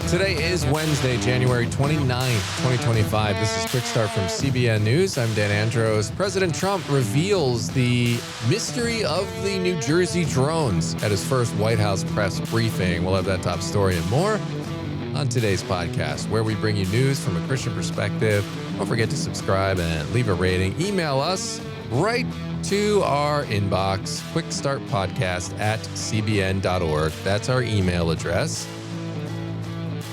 Today is Wednesday, January 29th, 2025. This is Quick Start from CBN News. I'm Dan Andros. President Trump reveals the mystery of the New Jersey drones at his first White House press briefing. We'll have that top story and more on today's podcast, where we bring you news from a Christian perspective. Don't forget to subscribe and leave a rating. Email us right to our inbox, quickstartpodcast@cbn.org. That's our email address.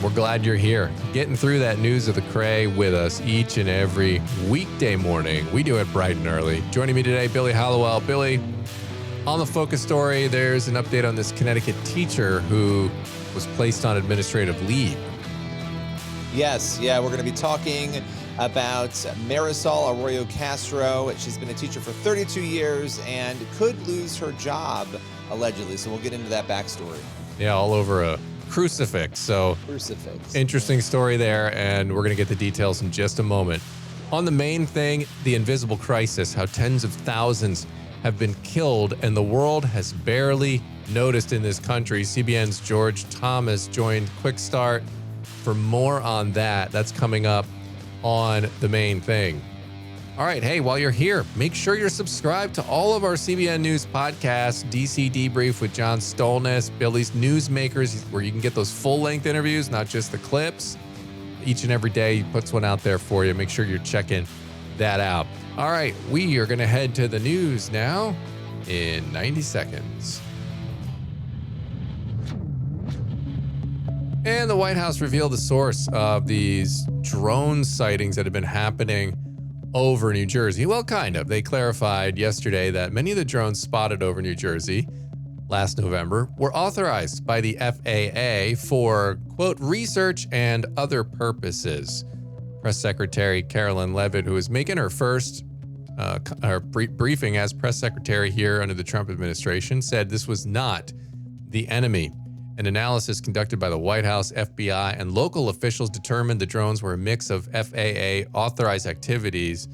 We're glad you're here, getting through that news of the cray with us each and every weekday morning. We do it bright and early. Joining me today, Billy Hallowell. Billy, on the focus story, there's an update on this Connecticut teacher who was placed on administrative leave. Yes, we're going to be talking about Marisol Arroyo Castro. She's been a teacher for 32 years and could lose her job, allegedly. So we'll get into that backstory. Yeah, all over a Crucifix. So Crucifix. Interesting story there, and we're going to get the details in just a moment. On the main thing, the invisible crisis, how tens of thousands have been killed and the world has barely noticed in this country. CBN's George Thomas joined Quick Start for more on that. That's coming up on the main thing. All right, hey, while you're here, make sure you're subscribed to all of our CBN News podcasts, DC Debrief with John Stolnis, Billy's Newsmakers, where you can get those full-length interviews, not just the clips. Each and every day, he puts one out there for you. Make sure you're checking that out. All right, we are going to head to the news now in 90 seconds. And the White House revealed the source of these drone sightings that have been happening over New Jersey. Well, kind of. They clarified yesterday that many of the drones spotted over New Jersey last November were authorized by the FAA for, quote, research and other purposes. Press Secretary Carolyn Leavitt, who is making her first briefing as press secretary here under the Trump administration, said this was not the enemy. An analysis conducted by the White House, FBI, and local officials determined the drones were a mix of FAA-authorized activities,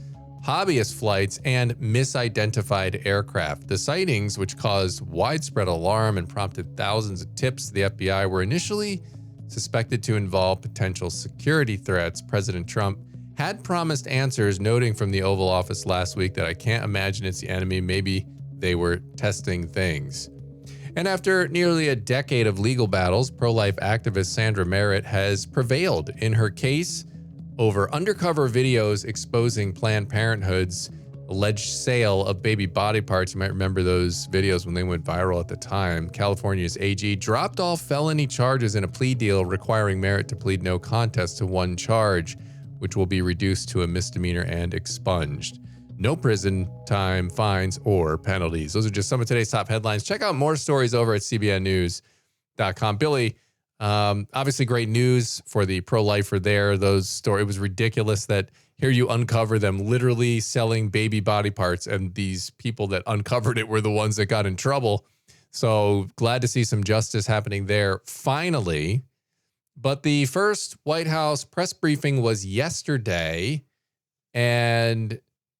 hobbyist flights, and misidentified aircraft. The sightings, which caused widespread alarm and prompted thousands of tips to the FBI, were initially suspected to involve potential security threats. President Trump had promised answers, noting from the Oval Office last week that I can't imagine it's the enemy. Maybe they were testing things. And after nearly a decade of legal battles, pro-life activist Sandra Merritt has prevailed in her case over undercover videos exposing Planned Parenthood's alleged sale of baby body parts. You might remember those videos when they went viral at the time. California's AG dropped all felony charges in a plea deal requiring Merritt to plead no contest to one charge, which will be reduced to a misdemeanor and expunged. No prison time, fines, or penalties. Those are just some of today's top headlines. Check out more stories over at cbnnews.com. Billy, obviously great news for the pro-lifer there. It was ridiculous that here you uncover them literally selling baby body parts, and these people that uncovered it were the ones that got in trouble. So glad to see some justice happening there finally. But the first White House press briefing was yesterday, and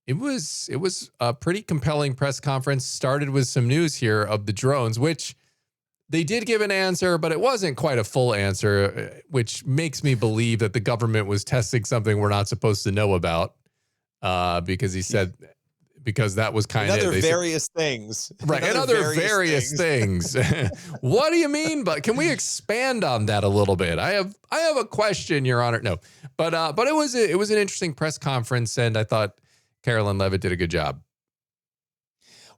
It was a pretty compelling press conference. Started with some news here of the drones, which they did give an answer, but it wasn't quite a full answer, which makes me believe that the government was testing something we're not supposed to know about, because he said, because that was kind of various things, right? And other various things. What do you mean? But can we expand on that a little bit? I have a question, Your Honor. No, but it was an interesting press conference, and I thought Carolyn Leavitt did a good job.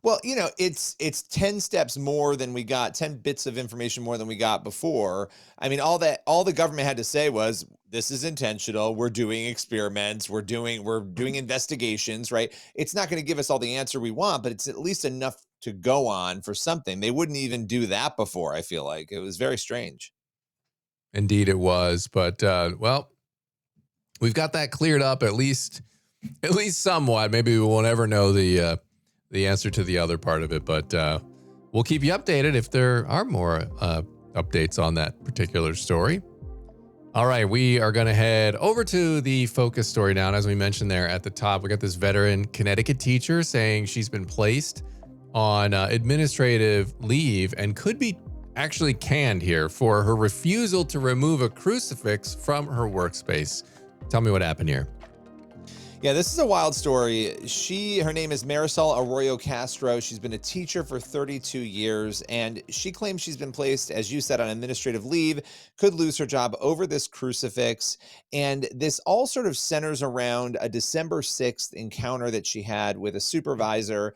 Well, it's 10 steps more than we got, 10 bits of information more than we got before. I mean, all the government had to say was, this is intentional. We're doing experiments. We're doing investigations, right? It's not going to give us all the answer we want, but it's at least enough to go on for something. They wouldn't even do that before, I feel like. It was very strange. Indeed it was. But, well, we've got that cleared up at least somewhat. Maybe we won't ever know the answer to the other part of it, but we'll keep you updated if there are more updates on that particular story. All right, we are going to head over to the focus story now. And as we mentioned there at the top, we got this veteran Connecticut teacher saying she's been placed on administrative leave and could be actually canned here for her refusal to remove a crucifix from her workspace. Tell me what happened here. Yeah, this is a wild story. Her name is Marisol Arroyo Castro. She's been a teacher for 32 years, and she claims she's been placed, as you said, on administrative leave, could lose her job over this crucifix. And this all sort of centers around a December 6th encounter that she had with a supervisor.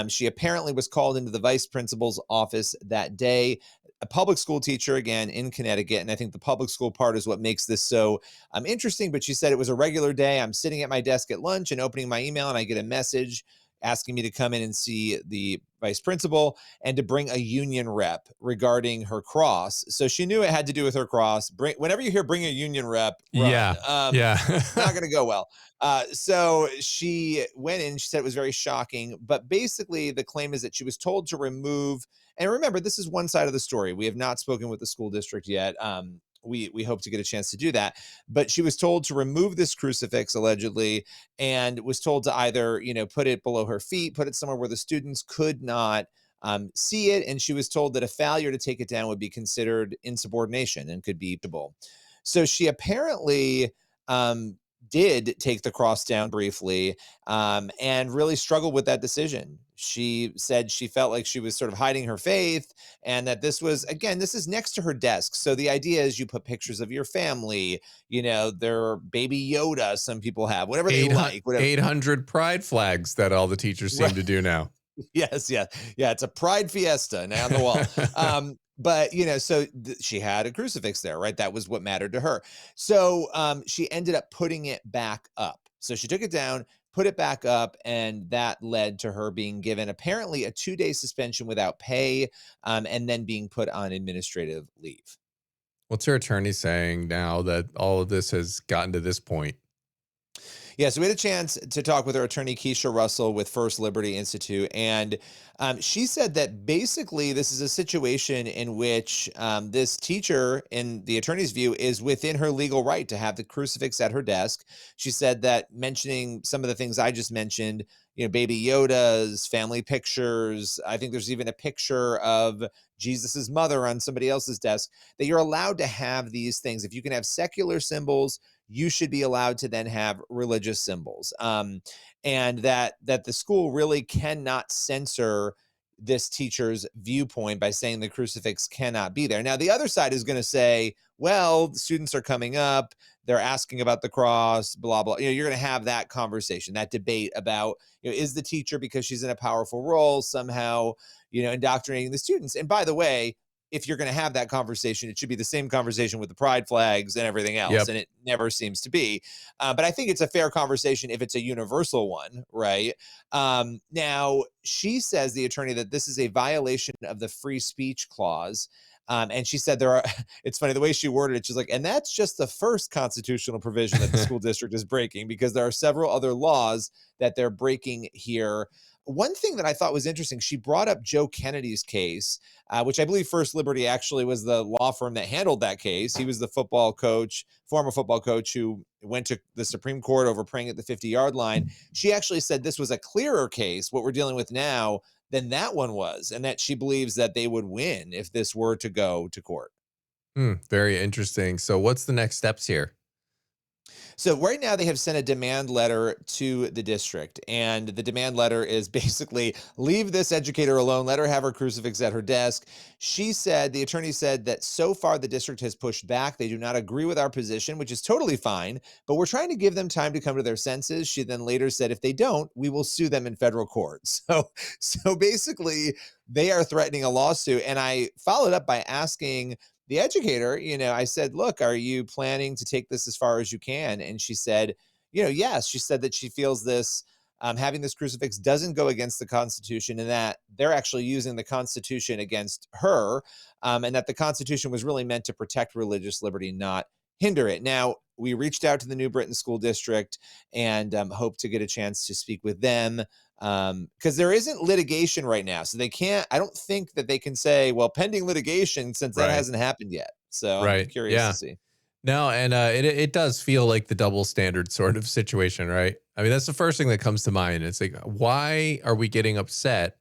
She apparently was called into the vice principal's office that day. A public school teacher, again, in Connecticut. And I think the public school part is what makes this so interesting. But she said it was a regular day. I'm sitting at my desk at lunch and opening my email, and I get a message asking me to come in and see the vice principal and to bring a union rep regarding her cross. So she knew it had to do with her cross. Whenever you hear bring a union rep, run. Yeah. Yeah. Not going to go well. So she went in. She said it was very shocking. But basically, the claim is that she was told to remove. And remember, this is one side of the story. We have not spoken with the school district yet. We hope to get a chance to do that. But she was told to remove this crucifix, allegedly, and was told to either, put it below her feet, put it somewhere where the students could not see it. And she was told that a failure to take it down would be considered insubordination and could be punishable. So she apparently did take the cross down briefly and really struggled with that decision. She said she felt like she was sort of hiding her faith, and that this is next to her desk. So the idea is you put pictures of your family, their baby Yoda, some people have, whatever they like. Whatever. 800 pride flags that all the teachers seem to do now. Yes, yeah. Yeah, it's a pride fiesta now on the wall. But so she had a crucifix there, right? That was what mattered to her. So she ended up putting it back up. So she took it down, put it back up, and that led to her being given apparently a 2-day suspension without pay, and then being put on administrative leave. What's her attorney saying now that all of this has gotten to this point? Yeah, so we had a chance to talk with her attorney, Keisha Russell, with First Liberty Institute. And she said that basically this is a situation in which this teacher, in the attorney's view, is within her legal right to have the crucifix at her desk. She said that mentioning some of the things I just mentioned, baby Yodas, family pictures. I think there's even a picture of Jesus's mother on somebody else's desk, that you're allowed to have these things. If you can have secular symbols, you should be allowed to then have religious symbols. And that the school really cannot censor this teacher's viewpoint by saying the crucifix cannot be there. Now, the other side is going to say, well, the students are coming up, they're asking about the cross, blah, blah. You're going to have that conversation, that debate about, is the teacher, because she's in a powerful role, somehow, indoctrinating the students. And by the way, if you're going to have that conversation, it should be the same conversation with the pride flags and everything else. Yep. And it never seems to be. But I think it's a fair conversation if it's a universal one, right? Now, she says, the attorney, that this is a violation of the free speech clause. And she said it's funny the way she worded it. She's like, and that's just the first constitutional provision that the school district is breaking, because there are several other laws that they're breaking here. One thing that I thought was interesting, she brought up Joe Kennedy's case, which I believe First Liberty actually was the law firm that handled that case. He was the former football coach who went to the Supreme Court over praying at the 50-yard line. She actually said this was a clearer case, what we're dealing with now, than that one was, and that she believes that they would win if this were to go to court. Very interesting. So what's the next steps here? So right now they have sent a demand letter to the district, and the demand letter is basically leave this educator alone, let her have her crucifix at her desk. The attorney said that so far the district has pushed back. They do not agree with our position, which is totally fine, but we're trying to give them time to come to their senses. She then later said, if they don't, we will sue them in federal court. So basically they are threatening a lawsuit. And I followed up by asking the educator, I said, look, are you planning to take this as far as you can? And she said, yes. She said that she feels this, having this crucifix doesn't go against the Constitution, and that they're actually using the Constitution against her, and that the Constitution was really meant to protect religious liberty, not hinder it. Now, we reached out to the New Britain School District and hope to get a chance to speak with them, because there isn't litigation right now. So I don't think that they can say, well, pending litigation, since that hasn't happened yet. So I'm curious to see. No, and it does feel like the double standard sort of situation, right? I mean, that's the first thing that comes to mind. It's like, why are we getting upset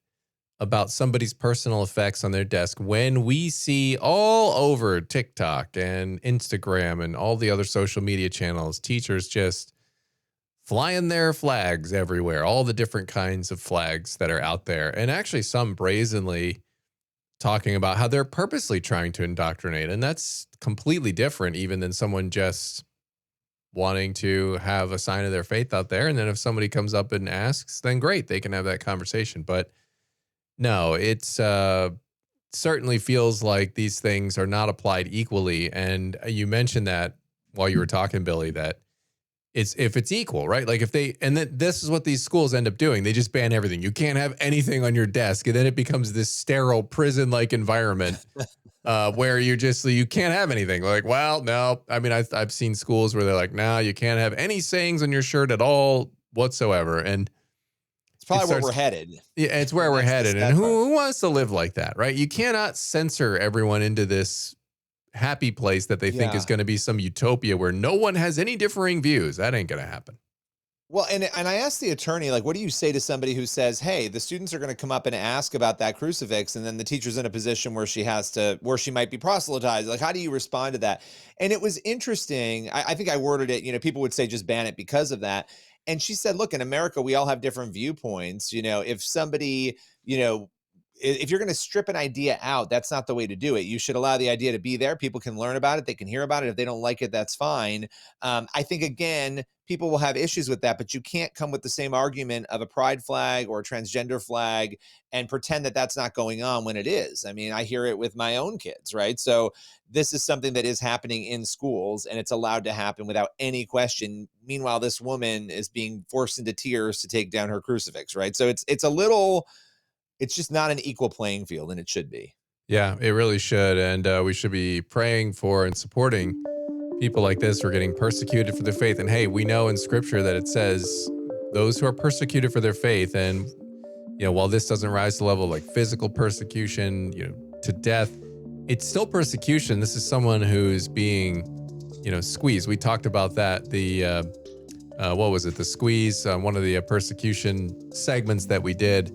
about somebody's personal effects on their desk when we see all over TikTok and Instagram and all the other social media channels, teachers just flying their flags everywhere, all the different kinds of flags that are out there. And actually some brazenly talking about how they're purposely trying to indoctrinate. And that's completely different even than someone just wanting to have a sign of their faith out there. And then if somebody comes up and asks, then great, they can have that conversation. But no, it's certainly feels like these things are not applied equally. And you mentioned that while you were talking, Billy, that it's if it's equal, right? Like if they, and then this is what these schools end up doing. They just ban everything. You can't have anything on your desk. And then it becomes this sterile prison-like environment where you can't have anything. Like, well, no. I mean, I've seen schools where they're like, no, you can't have any sayings on your shirt at all whatsoever. And it's probably where we're headed. Yeah, it's where we're headed. And who wants to live like that, right? You cannot censor everyone into this happy place that they think is going to be some utopia where no one has any differing views. That ain't going to happen. Well, and I asked the attorney, like, what do you say to somebody who says, hey, the students are going to come up and ask about that crucifix, and then the teacher's in a position where she might be proselytized. Like, how do you respond to that? And it was interesting. I think I worded it, people would say just ban it because of that. And she said, look, in America, we all have different viewpoints. If somebody, if you're going to strip an idea out, that's not the way to do it. You should allow the idea to be there. People can learn about it. They can hear about it. If they don't like it, that's fine. I think, again, people will have issues with that, but you can't come with the same argument of a pride flag or a transgender flag and pretend that that's not going on when it is. I mean, I hear it with my own kids, right? So this is something that is happening in schools, and it's allowed to happen without any question. Meanwhile, this woman is being forced into tears to take down her crucifix, right? So it's just not an equal playing field, and it should be. Yeah, it really should. And we should be praying for and supporting people like this who are getting persecuted for their faith. And hey, we know in scripture that it says those who are persecuted for their faith. And, while this doesn't rise to the level of like physical persecution, to death, it's still persecution. This is someone who's being, squeezed. We talked about that. What was it? The squeeze, one of the persecution segments that we did.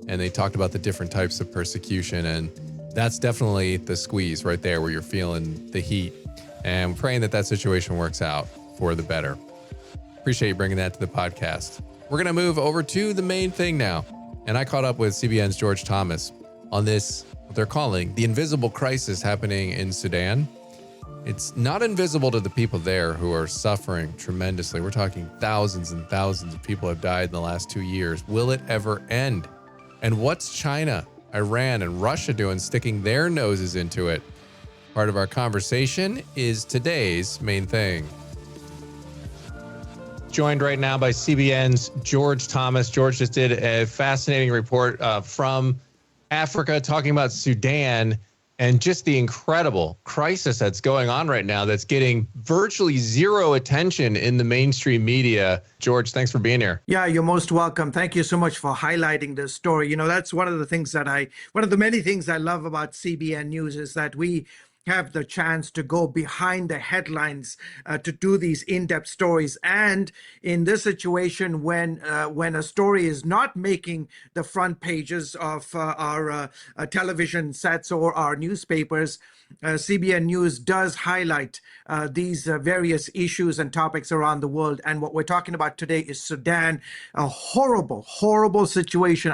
And they talked about the different types of persecution. And that's definitely the squeeze right there where you're feeling the heat. And we're praying that situation works out for the better. Appreciate you bringing that to the podcast. We're going to move over to the main thing now. And I caught up with CBN's George Thomas on this, what they're calling the invisible crisis happening in Sudan. It's not invisible to the people there who are suffering tremendously. We're talking thousands and thousands of people have died in the last 2 years. Will it ever end? And what's China, Iran, and Russia doing sticking their noses into it? Part of our conversation is today's main thing. Joined right now by CBN's George Thomas. George just did a fascinating report from Africa talking about Sudan and just the incredible crisis that's going on right now that's getting virtually zero attention in the mainstream media. George, thanks for being here. Yeah, you're most welcome. Thank you so much for highlighting this story. That's one of the many things I love about CBN News is that we have the chance to go behind the headlines to do these in-depth stories. And in this situation, when a story is not making the front pages of our television sets or our newspapers, CBN News does highlight these various issues and topics around the world. And what we're talking about today is Sudan, a horrible, horrible situation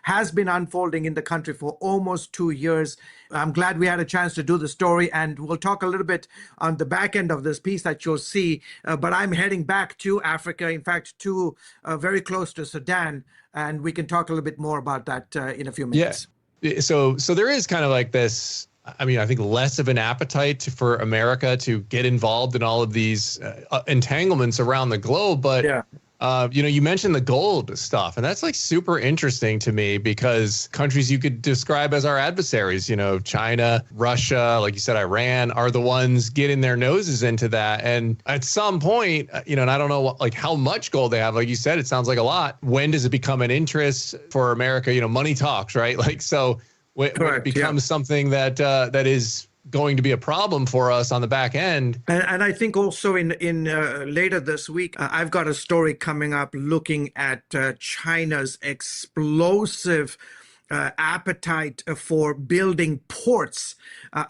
has been unfolding in the country for almost 2 years. I'm glad we had a chance to do the story, and we'll talk a little bit on the back end of this piece that you'll see. But I'm heading back to Africa, in fact, to very close to Sudan, and we can talk a little bit more about that in a few minutes. Yeah. So there is kind of like this, I mean, I think less of an appetite for America to get involved in all of these entanglements around the globe. But, yeah. You mentioned the gold stuff, and that's like super interesting to me because countries you could describe as our adversaries, China, Russia, like you said, Iran are the ones getting their noses into that. And at some point, and I don't know like how much gold they have. Like you said, it sounds like a lot. When does it become an interest for America? Money talks, right? Like, so when it becomes something that is going to be a problem for us on the back end. And I think also in later this week, I've got a story coming up looking at China's explosive appetite for building ports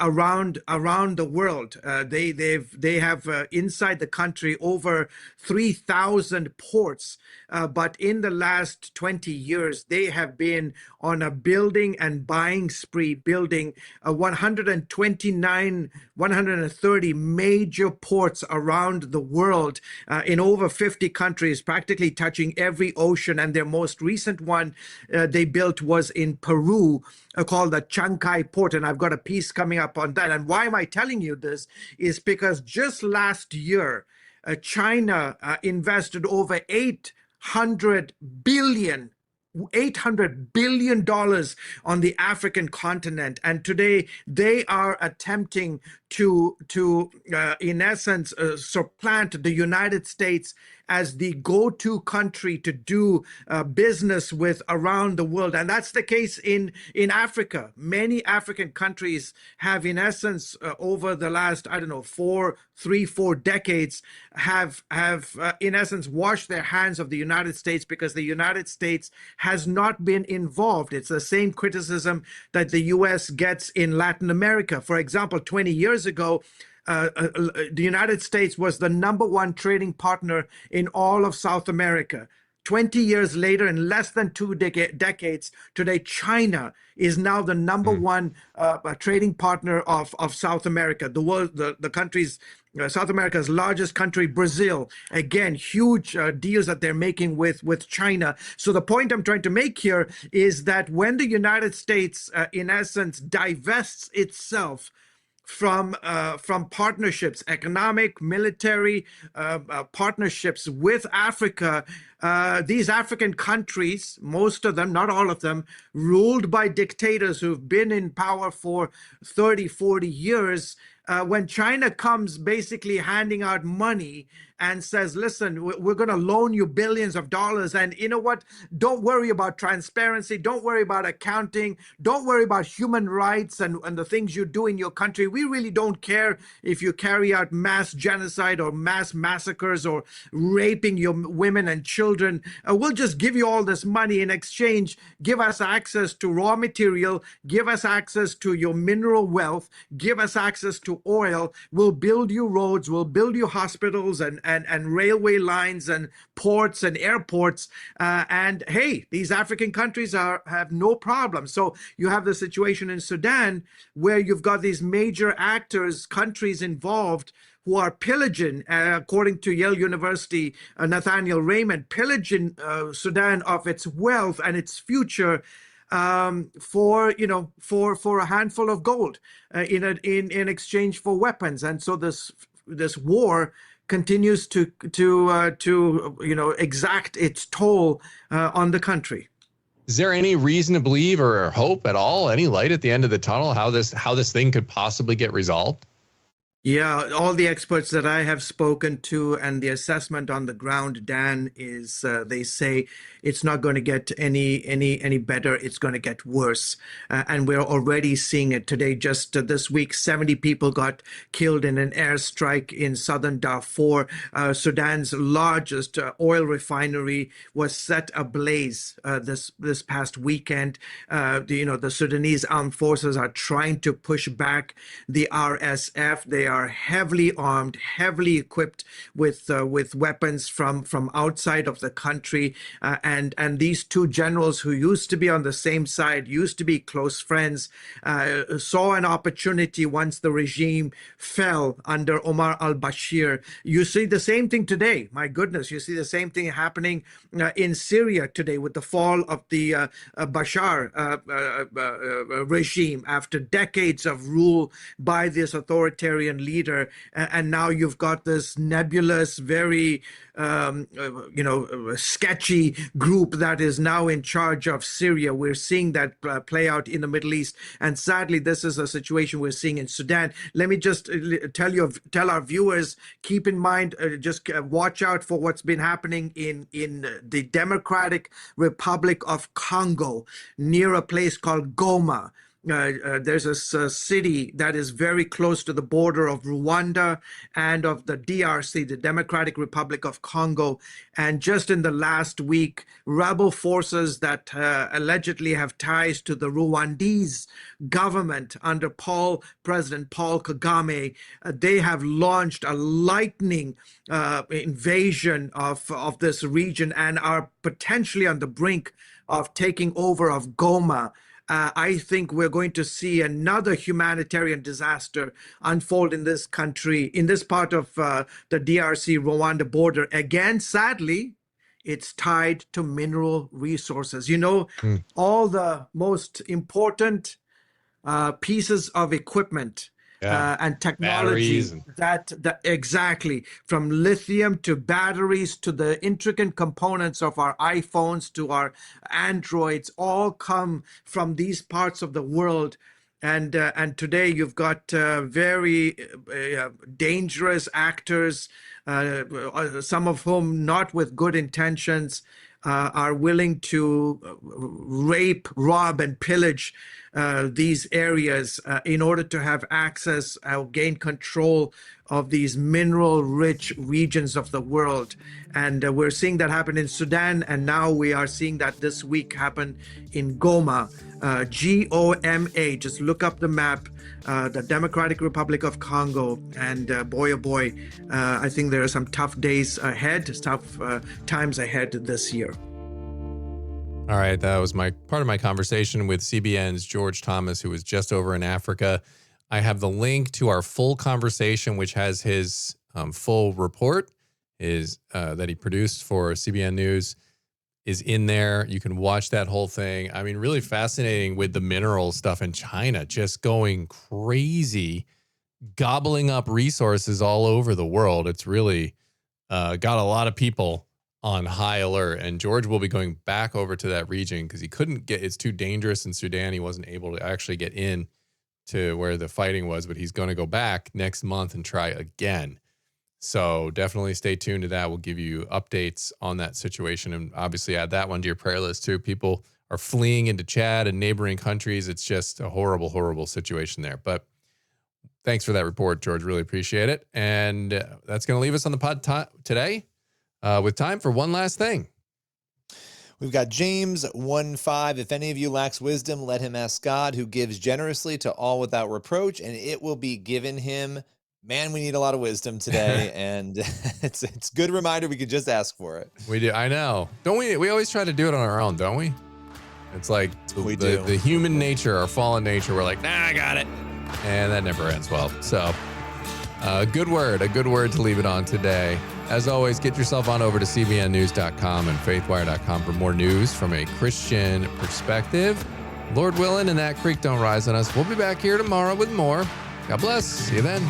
around the world. They have inside the country over 3,000 ports, but in the last 20 years they have been on a building and buying spree, building 129, 130 major ports around the world in over 50 countries, practically touching every ocean. And their most recent one they built was in Peru, called the Chancay port. And I've got a piece coming up on that. And why am I telling you this is because just last year, China invested over $800 billion on the African continent, and today they are attempting to in essence supplant the United States as the go-to country to do business with around the world. And that's the case in Africa. Many African countries have in essence over the last, I don't know, 4 decades have in essence washed their hands of the United States because the United States has not been involved. It's the same criticism that the US gets in Latin America. For example, 20 years ago, the United States was the #1 trading partner in all of South America. 20 years later, in less than 2 decades, today China is now the #1 trading partner of South America. The world, the countries, South America's largest country, Brazil, again, huge deals that they're making with China. So the point I'm trying to make here is that when the United States, in essence, divests itself from partnerships, economic, military partnerships with Africa. These African countries, most of them, not all of them, ruled by dictators who've been in power for 30, 40 years. When China comes basically handing out money and says, listen, we're going to loan you billions of dollars. And you know what? Don't worry about transparency. Don't worry about accounting. Don't worry about human rights and the things you do in your country. We really don't care if you carry out mass genocide or mass massacres or raping your women and children. We'll just give you all this money in exchange. Give us access to raw material. Give us access to your mineral wealth. Give us access to oil. We'll build you roads. We'll build you hospitals and railway lines and ports and airports. And hey, these African countries have no problem. So you have the situation in Sudan where you've got these major actors, countries involved who are pillaging, according to Yale University, Nathaniel Raymond, pillaging Sudan of its wealth and its future for a handful of gold in exchange for weapons. And so this war continues to exact its toll on the country. Is there any reason to believe or hope at all, any light at the end of the tunnel, how this thing could possibly get resolved? Yeah, all the experts that I have spoken to and the assessment on the ground, Dan, is they say it's not going to get any better. It's going to get worse. And we're already seeing it today. Just this week, 70 people got killed in an airstrike in southern Darfur. Sudan's largest oil refinery was set ablaze this past weekend. The Sudanese armed forces are trying to push back the RSF. They are heavily armed, heavily equipped with weapons from outside of the country, and these two generals who used to be on the same side, used to be close friends, saw an opportunity once the regime fell under Omar al-Bashir. You see the same thing today. My goodness, you see the same thing happening in Syria today with the fall of the Bashar regime after decades of rule by this authoritarian leader. And now you've got this nebulous, very sketchy group that is now in charge of Syria. We're seeing that play out in the Middle East, and sadly this is a situation we're seeing in Sudan. Let me just tell our viewers, keep in mind, just watch out for what's been happening in the Democratic Republic of Congo near a place called Goma. there's a city that is very close to the border of Rwanda and of the DRC, the Democratic Republic of Congo. And just in the last week, rebel forces that allegedly have ties to the Rwandese government under President Paul Kagame, they have launched a lightning invasion of this region and are potentially on the brink of taking over of Goma. I think we're going to see another humanitarian disaster unfold in this country, in this part of the DRC Rwanda border. Again, sadly, it's tied to mineral resources. You know, all the most important pieces of equipment and technology that exactly, from lithium to batteries to the intricate components of our iPhones to our Androids, all come from these parts of the world. And today you've got very dangerous actors, some of whom not with good intentions, are willing to rape, rob, and pillage these areas in order to have access or gain control of these mineral-rich regions of the world. And we're seeing that happen in Sudan, and now we are seeing that this week happen in Goma, Goma. Just look up the map, the Democratic Republic of Congo, and boy, oh boy, I think there are some tough days ahead, tough times ahead this year. All right, that was part of my conversation with CBN's George Thomas, who was just over in Africa. I have the link to our full conversation, which has his full report that he produced for CBN News, is in there. You can watch that whole thing. I mean, really fascinating with the mineral stuff in China, just going crazy, gobbling up resources all over the world. It's really got a lot of people on high alert. And George will be going back over to that region because he couldn't it's too dangerous in Sudan. He wasn't able to actually get in to where the fighting was, but he's going to go back next month and try again. So definitely stay tuned to that. We'll give you updates on that situation, and obviously add that one to your prayer list too. People are fleeing into Chad and neighboring countries. It's just a horrible, horrible situation there. But thanks for that report, George. Really appreciate it. And that's going to leave us on the pod today with time for one last thing. We've got James 1:5. If any of you lacks wisdom, let him ask God, who gives generously to all without reproach, and it will be given him. Man, we need a lot of wisdom today, and it's a good reminder we could just ask for it. We do. I know. Don't we? We always try to do it on our own, don't we? It's like the human nature, our fallen nature. We're like, nah, I got it. And that never ends well. So a good word to leave it on today. As always, get yourself on over to cbnnews.com and faithwire.com for more news from a Christian perspective. Lord willing, and that creek don't rise on us. We'll be back here tomorrow with more. God bless. See you then.